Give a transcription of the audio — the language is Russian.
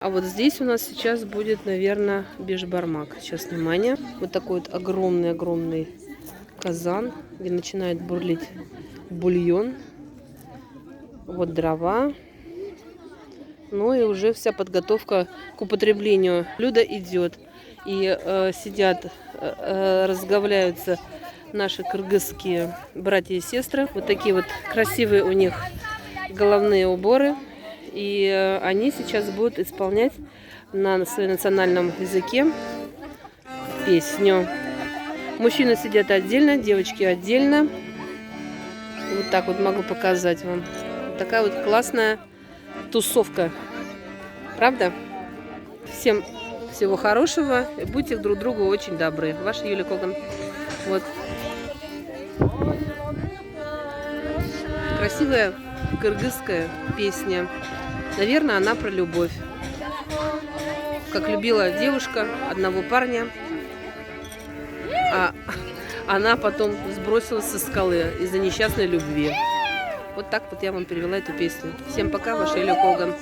А вот здесь у нас сейчас будет, наверное, бешбармак. Сейчас, внимание. Вот такой вот огромный-огромный казан, где начинает бурлить бульон. Вот дрова. Ну и уже вся подготовка к употреблению блюда идет. И сидят, разговляются наши кыргызские братья и сестры. Вот такие вот красивые у них головные уборы. И они сейчас будут исполнять на своем национальном языке песню. Мужчины сидят отдельно, девочки отдельно. Вот так вот могу показать вам. Вот такая вот классная тусовка. Правда? Всем всего хорошего. Будьте друг другу очень добры. Ваша Юлия Коган. Вот. Красивая кыргызская песня. Наверное, она про любовь. Как любила девушка одного парня, а она потом сбросилась со скалы из-за несчастной любви. Вот так вот я вам перевела эту песню. Всем пока, ваша Юлия Коган.